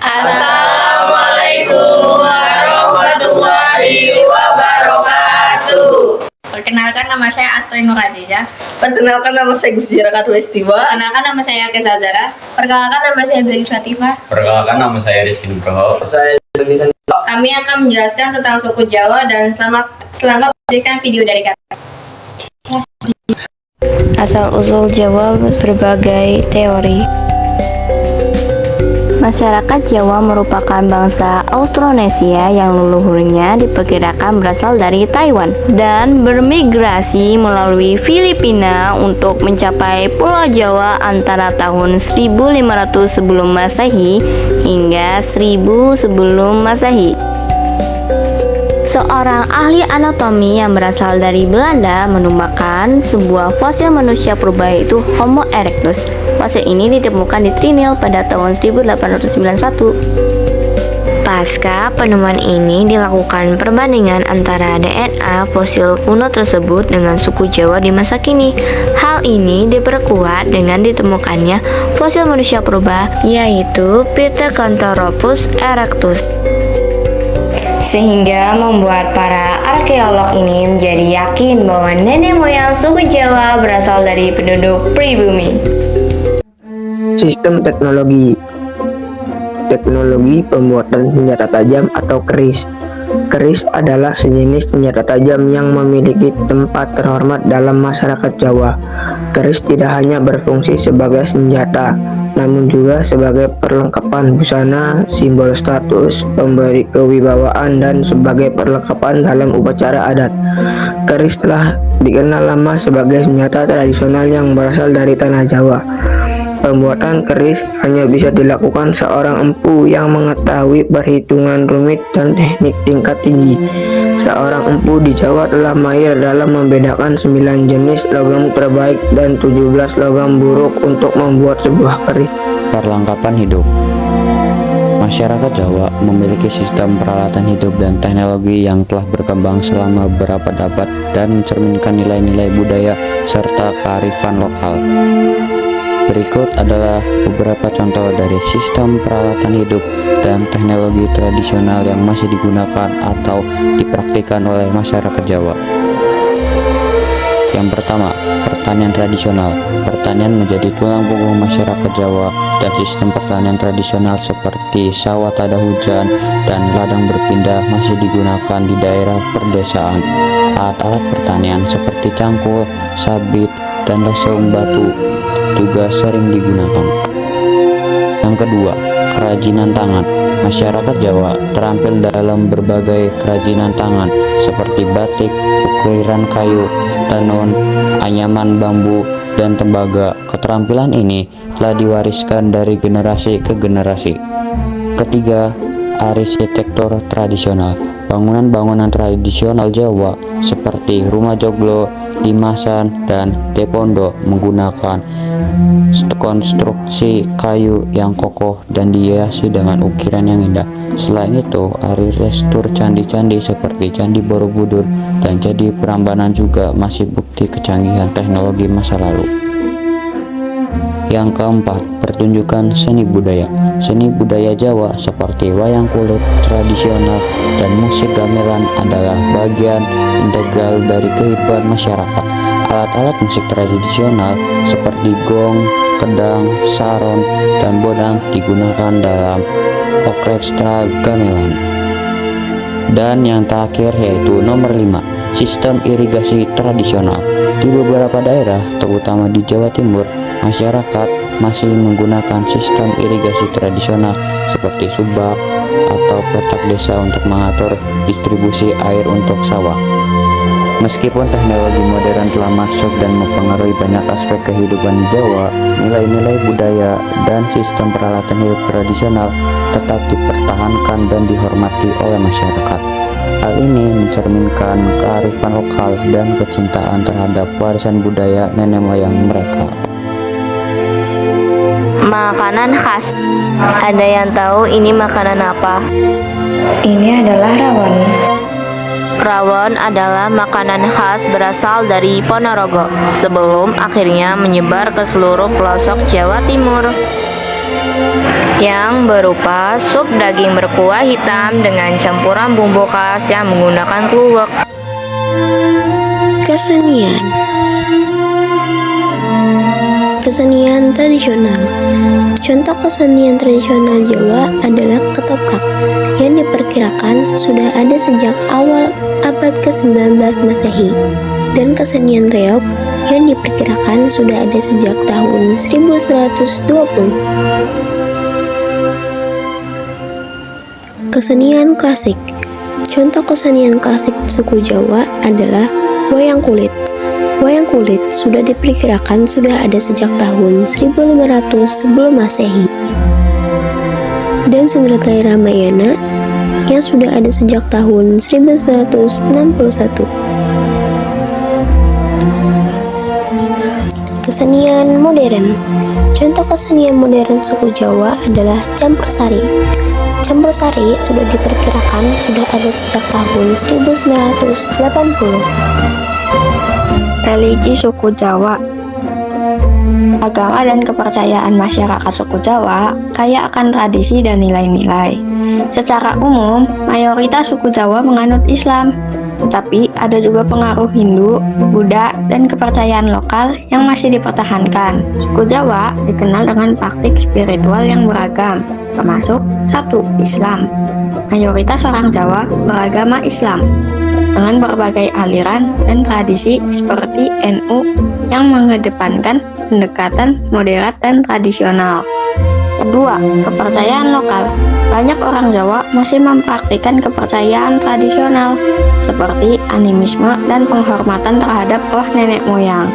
Assalamualaikum warahmatullahi wabarakatuh. Perkenalkan, nama saya Astri Nur Azizah. Perkenalkan, nama saya Gusti Rakatul Istiwa. Perkenalkan, nama saya Kesa Zara. Perkenalkan, nama saya Billy Satifah. Perkenalkan, nama saya Rizky Nugroho. Kami akan menjelaskan tentang suku Jawa dan selamat menyaksikan video dari kami. Asal-usul Jawa berbagai teori. Masyarakat Jawa merupakan bangsa Austronesia yang leluhurnya diperkirakan berasal dari Taiwan dan bermigrasi melalui Filipina untuk mencapai Pulau Jawa antara tahun 1500 sebelum Masehi hingga 1000 sebelum Masehi. Seorang ahli anatomi yang berasal dari Belanda menemukan sebuah fosil manusia purba yaitu Homo erectus. Fosil ini ditemukan di Trinil pada tahun 1891. Pasca penemuan ini dilakukan perbandingan antara DNA fosil kuno tersebut dengan suku Jawa di masa kini. Hal ini diperkuat dengan ditemukannya fosil manusia purba yaitu Pithecanthropus erectus, sehingga membuat para arkeolog ini menjadi yakin bahwa nenek moyang suku Jawa berasal dari penduduk pribumi. Sistem teknologi pembuatan senjata tajam atau keris. Keris adalah sejenis senjata tajam yang memiliki tempat terhormat dalam masyarakat Jawa. Keris tidak hanya berfungsi sebagai senjata, namun juga sebagai perlengkapan busana, simbol status, pemberi kewibawaan, dan sebagai perlengkapan dalam upacara adat. Keris telah dikenal lama sebagai senjata tradisional yang berasal dari tanah Jawa. Pembuatan keris hanya bisa dilakukan seorang empu yang mengetahui perhitungan rumit dan teknik tingkat tinggi. Seorang empu di Jawa telah mahir dalam membedakan 9 jenis logam terbaik dan 17 logam buruk untuk membuat sebuah keris. Perlengkapan hidup. Masyarakat Jawa memiliki sistem peralatan hidup dan teknologi yang telah berkembang selama beberapa abad dan mencerminkan nilai-nilai budaya serta kearifan lokal. Berikut adalah beberapa contoh dari sistem peralatan hidup dan teknologi tradisional yang masih digunakan atau dipraktikkan oleh masyarakat Jawa. Yang pertama, pertanian tradisional. Pertanian menjadi tulang punggung masyarakat Jawa, dan sistem pertanian tradisional seperti sawah tada hujan dan ladang berpindah masih digunakan di daerah perdesaan. Alat-alat pertanian seperti cangkul, sabit, dan lesung batu juga sering digunakan. Yang kedua, kerajinan tangan. Masyarakat Jawa terampil dalam berbagai kerajinan tangan seperti batik, ukiran kayu, tenun, anyaman bambu, dan tembaga. Keterampilan ini telah diwariskan dari generasi ke generasi. Ketiga, arsitektur tradisional. Bangunan-bangunan tradisional Jawa seperti rumah joglo, limasan, dan depondo menggunakan konstruksi kayu yang kokoh dan dihiasi dengan ukiran yang indah. Selain itu, arsitektur candi-candi seperti Candi Borobudur dan Candi Prambanan juga masih bukti kecanggihan teknologi masa lalu. Yang keempat, pertunjukan seni budaya. Seni budaya Jawa seperti wayang kulit tradisional dan musik gamelan adalah bagian integral dari kehidupan masyarakat. Alat-alat musik tradisional seperti gong, kendang, saron, dan bodang digunakan dalam orkestra gamelan. Dan yang terakhir yaitu nomor 5, sistem irigasi tradisional. Di beberapa daerah, terutama di Jawa Timur, masyarakat masih menggunakan sistem irigasi tradisional seperti subak atau petak desa untuk mengatur distribusi air untuk sawah. Meskipun teknologi modern telah masuk dan mempengaruhi banyak aspek kehidupan di Jawa, nilai-nilai budaya dan sistem peralatan hidup tradisional tetap dipertahankan dan dihormati oleh masyarakat. Hal ini mencerminkan kearifan lokal dan kecintaan terhadap warisan budaya nenek moyang mereka. Makanan khas. Ada yang tahu ini makanan apa? Ini adalah rawon. Rawon adalah makanan khas berasal dari Ponorogo sebelum akhirnya menyebar ke seluruh pelosok Jawa Timur. yang berupa sup daging berkuah hitam dengan campuran bumbu khas yang menggunakan kluwek. Kesenian tradisional. Contoh kesenian tradisional Jawa adalah ketoprak yang diperkirakan sudah ada sejak awal abad ke-19 Masehi, dan kesenian reog yang diperkirakan sudah ada sejak tahun 1920. Kesenian klasik. Contoh kesenian klasik suku Jawa adalah wayang kulit. Wayang kulit sudah diperkirakan sudah ada sejak tahun 1500 sebelum Masehi. Dan Sendratari Ramayana yang sudah ada sejak tahun 1961. Kesenian modern. Contoh kesenian modern suku Jawa adalah campur sari. Campur sari sudah diperkirakan sudah ada sejak tahun 1980. Religi suku Jawa. Agama dan kepercayaan masyarakat suku Jawa kaya akan tradisi dan nilai-nilai. Secara umum, mayoritas suku Jawa menganut Islam, tetapi ada juga pengaruh Hindu, Buddha, dan kepercayaan lokal yang masih dipertahankan. Suku Jawa dikenal dengan praktik spiritual yang beragam, termasuk 1. Islam. Mayoritas orang Jawa beragama Islam dengan berbagai aliran dan tradisi seperti NU yang mengedepankan pendekatan moderat dan tradisional. Kedua, kepercayaan lokal. Banyak orang Jawa masih mempraktikkan kepercayaan tradisional seperti animisme dan penghormatan terhadap roh nenek moyang.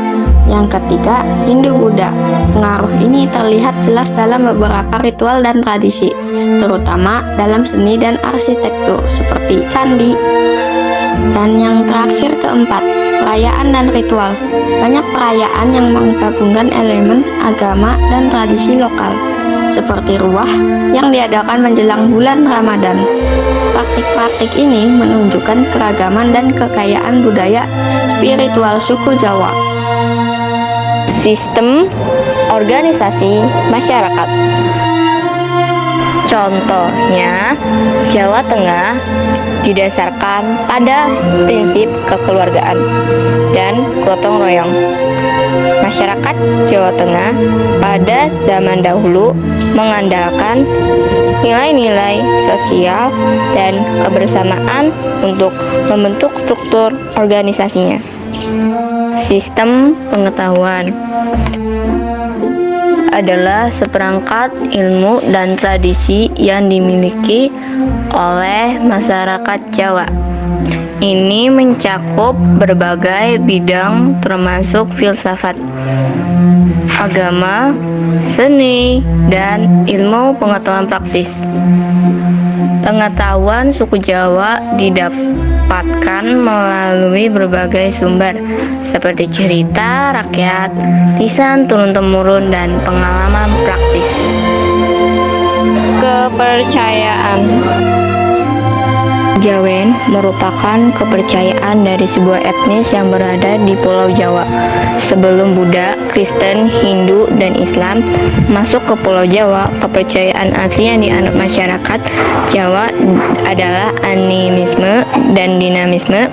Yang ketiga, Hindu-Buddha. Pengaruh ini terlihat jelas dalam beberapa ritual dan tradisi, terutama dalam seni dan arsitektur seperti candi. Dan yang terakhir, keempat, perayaan dan ritual. Banyak perayaan yang menggabungkan elemen agama dan tradisi lokal, seperti ruah yang diadakan menjelang bulan Ramadan. Praktik-praktik ini menunjukkan keragaman dan kekayaan budaya spiritual suku Jawa. Sistem organisasi masyarakat. Contohnya, Jawa Tengah didasarkan pada prinsip kekeluargaan dan gotong royong. Masyarakat Jawa Tengah pada zaman dahulu mengandalkan nilai-nilai sosial dan kebersamaan untuk membentuk struktur organisasinya. Sistem pengetahuan adalah seperangkat ilmu dan tradisi yang dimiliki oleh masyarakat Jawa. Ini mencakup berbagai bidang termasuk filsafat, agama, seni, dan ilmu pengetahuan praktis. Pengetahuan suku Jawa didapatkan melalui berbagai sumber seperti cerita rakyat, lisan turun-temurun, dan pengalaman praktis. Kepercayaan. Jawen merupakan kepercayaan dari sebuah etnis yang berada di Pulau Jawa. Sebelum Buddha, Kristen, Hindu, dan Islam masuk ke Pulau Jawa, kepercayaan asli yang dianut masyarakat Jawa adalah animisme dan dinamisme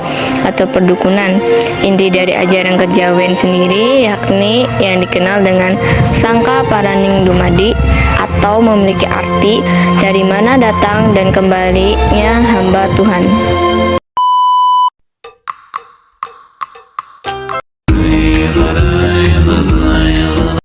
atau perdukunan. Inti dari ajaran kejawen sendiri yakni yang dikenal dengan sangka paraning dumadi atau memiliki arti dari mana datang dan kembalinya hamba Tuhan. Is